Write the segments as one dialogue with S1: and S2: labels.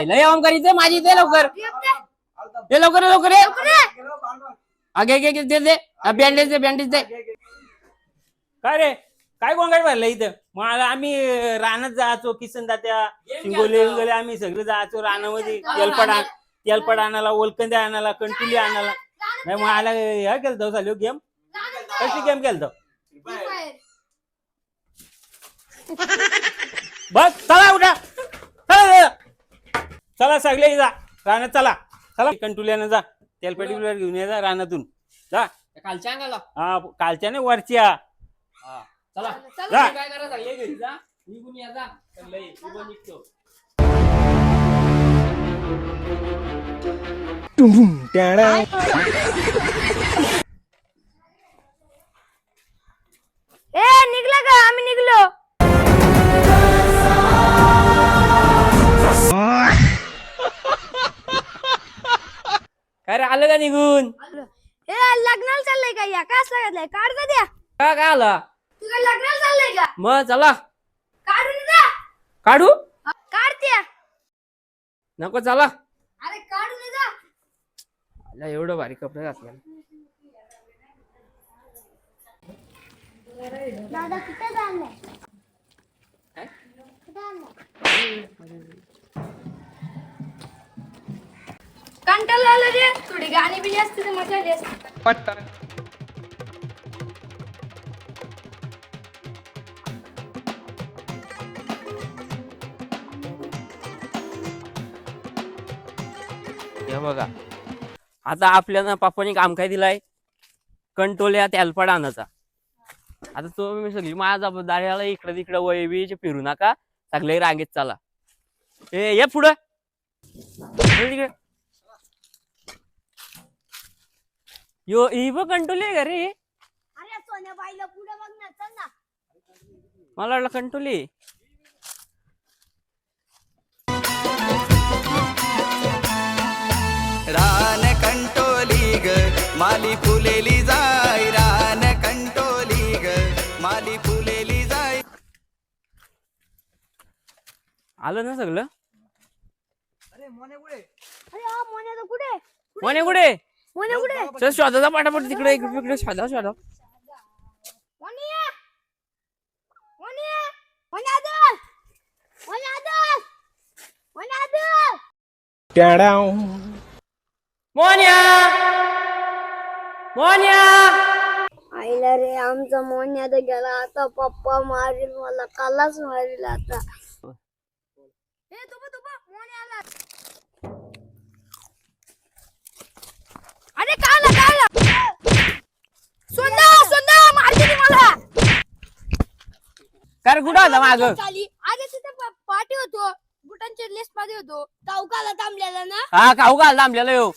S1: लय ओमकार इथे माझी दे लवकर दे लवकर लवकर घे घे दे दे बँडेज दे बँडेज दे.
S2: काय रे काय गोंगाट भरलं इथं मला आम्ही रानात जायचो किसन दात्या शिंगोले विंगोले आम्ही सगळे जायचो रानामध्ये तेलपड आणायला ओलकंदे आणायला कंटुली आणायला नाही मला ह्या खेळतो चालू गेम कशी गेम खेळतो बस चला उठा चला सगळे जा रानात चला चला कंटुल्यानं जा तेलपटी घेऊन ये जा रानातून जा
S1: कालच्या अंगाला
S2: हा कालच्या नाही वरच्या
S1: चला
S2: जा
S1: काय करा घरी जा निघून या जा निघतो.
S3: ए निघला का आम्ही निघलो.
S1: काय रे आलं का निघून
S3: ए लग्नाला चाललंय का या काय सांगितलंय काढता द्या
S1: का काय आला
S3: तू काय लग्नाला चाललंय का
S1: मग चला
S3: काढून द्या
S1: काढू
S3: काढत्या
S1: नको चला
S3: अरे काढून द्या
S1: आला एवढं भारी कपडे घातले
S3: दादा कुठे चाललाय कंटाळा आला रे थोडी गाणी बिणी असते तर मजा आली असते.
S1: हे बघा आता आपल्याला पापाने काम काय दिलाय कंटोल्या तेलपड आणायचा. आता तो मी सगळी माझा दाढ्याला इकडे तिकडे वयबीचे फिरू नका सगळे रांगेत चला ये पुढं तिकडे यो ही बघ कंटोली का रे
S3: अरे सोन्या बाईला पुढे बघ ना चल ना
S1: मला वाटलं कंटोली
S4: रान कंटोली ग माली फुलेली जाय रान कंटोली ग माली फुलेली जाय.
S1: आलं ना सगळं.
S3: अरे हा मोन्या तर कुठे
S1: कोणे कुठे
S3: मोन्या कुठे
S1: चल शोधाचा पाठापट तिकडे इकडे शोधा शोधा
S3: मोन्या मोन्या मोन्या आदर मोन्या आदर मोन्या आदर
S1: मोन्या मोन्या
S3: आईला रे आमचा मोन्या तर गेला आता पप्पा मारील मला कालाच मारील आता. अरे काला काला सुंदा सुंदा मारते ती मला
S1: काय कुठं होता माग
S3: खाली आगे तिथे पाठी होतो बुटांच्या लेस मध्ये होतो कावकाला थांबलेला ना
S1: हा खाऊ घाल थांबलेला येऊ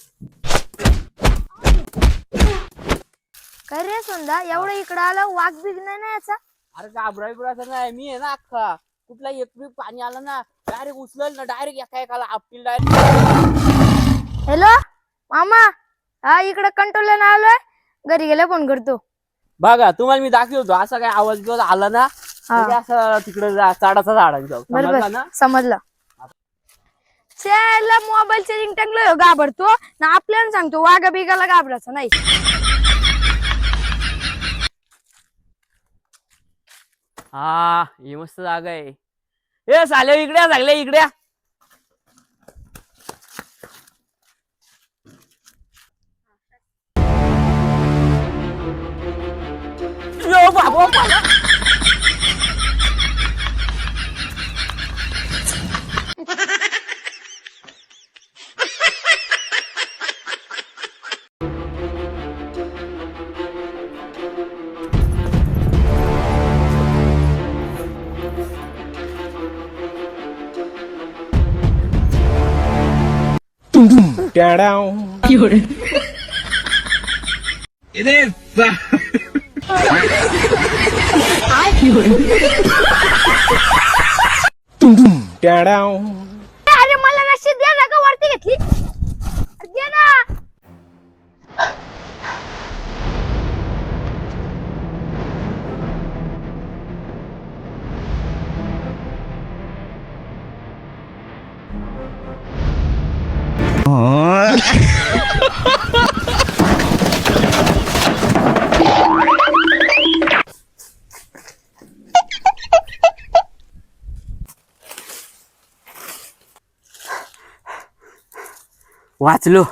S3: काय रे सुंदा एवढं इकडं आला वाघ बिघणार नाही याचा.
S1: अरे घाबराय बिबरायचं नाही मी आहे ना अख्खा कुठला एक बी पाणी आलं ना डायरेक्ट उचल ना डायरेक्ट एका एकाला आपली डायरेक्ट.
S3: हॅलो मामा हा इकडे कंट्रोल आलोय घरी गेल्या फोन करतो.
S1: बघा तुम्हाला मी दाखवतो असा काय आवाज बिवाज आला ना म्हणजे असं तिकडे झाडाचा झाड समजला ना
S3: समजलं. त्याला मोबाईलचे रिंग टांगलो घाबरतो ना आपल्याला सांगतो वाघा बिगाला घाबरायचं नाही.
S1: हा ही मस्त जागा आहे. ए साले इकडे चांगले इकडे बाबा
S3: अरे मला नशी द्या ना का वरती घेतली दे ना.
S1: वाचलो.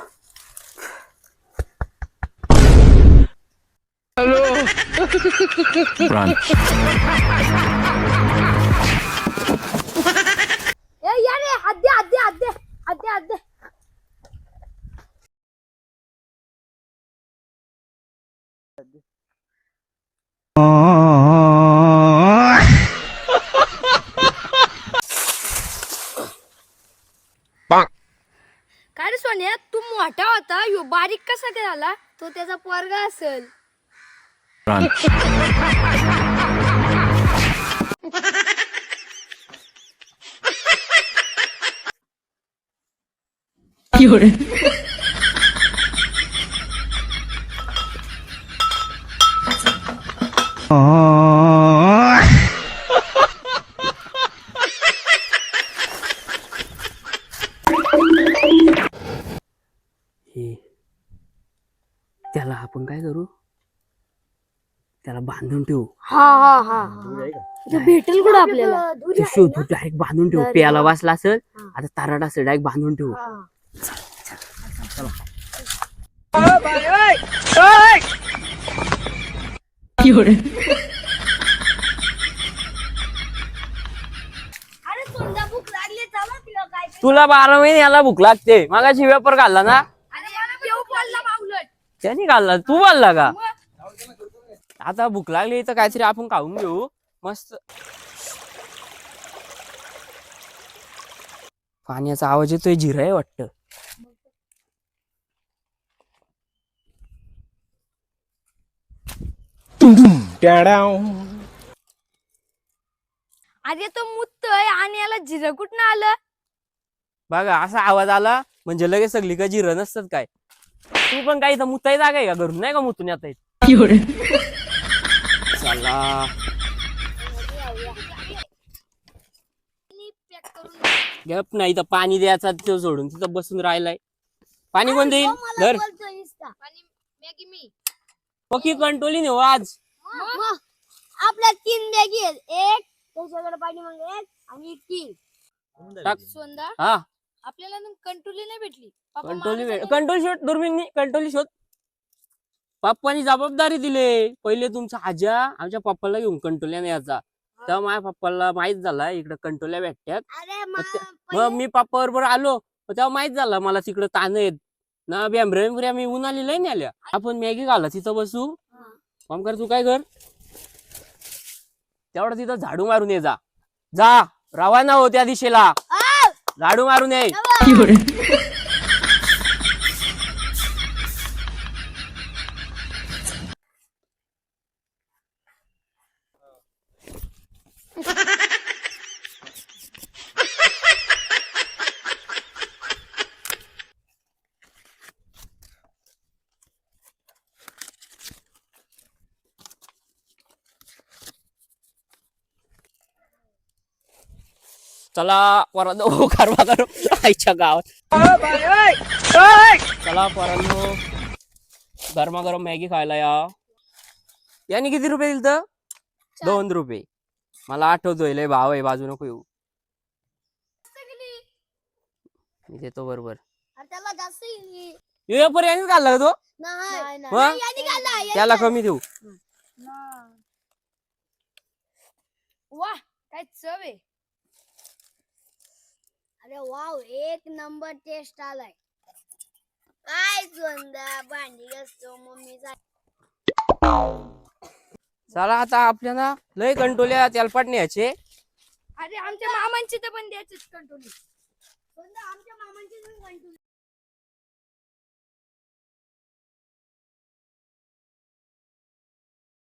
S3: या रे हद्दे हद्दे हद्दे हद्दे हद्दे. काय रे सोन्या, तू मोठा होता यो बारीक कसा काय झाला? तो त्याचा पोरगा असेल.
S1: त्याला आपण काय करू, त्याला बांधून ठेवू.
S3: हा हा हा. तो भेटेल कुठं आपल्याला?
S1: ते शोधू, डायरेक्ट बांधून ठेवू. प्याला वाचला असेल, आता ताराट असेल, डायरेक्ट बांधून ठेवू.
S3: अरे सोंदा भूक लागली, चला तिला काय.
S1: तुला 12 महिने याला भूक लागते. मागाशी वेपर घालला ना,
S3: अरे मला पेऊ पडला बावलट.
S1: त्याने घालला, तू घालला का? आता भूक लागली तर काहीतरी आपण खाऊन घेऊ मस्त. पाण्याचा आवाज येतोय, जिरा आहे वाटतं.
S3: अरे तो मुततोय आणि याला जिरं कुठं आलं?
S1: बघा असा आवाज आला म्हणजे लगेच सगळी का जिरं नसतात काय. तू पण काही इथं मुताई जागा आहे का घरून, नाही का मुतून येता येत? चला गप नाही तर पाणी द्यायचा तिथं सोडून तिथं बसून राहिलाय. पाणी कोण देईल? धर. पकी कंट्रोली नेऊ आज.
S3: आपल्या 3 बॅगी आहेत. एक त्याच्याकडे पाणी मग एक आणि 3.
S1: टाक.
S3: सोंदा
S1: हा
S3: आपल्याला कंट्रोली नाही भेटली.
S1: कंट्रोल शोध, दुर्मिनी कंट्रोल शोध. पप्पानी जबाबदारी दिले. पहिले तुमचा आजा आमच्या पप्पाला घेऊन कंट्रोल्या न्यायचा. तेव्हा माझ्या पप्पाला माहित झाला इकडे कंट्रोल्या भेटत्यात.
S3: अरे
S1: मग मी पप्पा बरोबर आलो तेव्हा माहित झालं मला तिकडे ताण आहेत ना. बिंबऱ्या मी उन्हाळी लय नेल्या. आपण मॅगी घाला तिथं बसू. काम कर, तू काय कर तेवढं तिथं झाडू मारून ये. जा रवाना हो त्या दिशेला, झाडू मारून ये. चला पोरांनो कारवा करू आईच्या गावात. चला पोरांनो गरमागरम मॅगी खायला या. याने किती रुपये दिल तर? 2 रुपये. मला आठवतोय लय भाव आहे, बाजू नको येऊ. मी देतो बरोबर.
S3: त्याला जास्त
S1: युएफर यानेच घालला का तो?
S3: नाही
S1: मग त्याला कमी देऊ.
S3: वा काय चव आहे. अरे वाव, एक नंबर टेस्ट आलाय. काय सोंदा भांडी घासतो मम्मीचा.
S1: चला आता आपल्याला लय कंट्रोल्या तेलपाट न्यायचे.
S3: अरे आमच्या मामांची तर पण द्यायचे कंट्रोल. आमच्या मामांची पण कंट्रोल.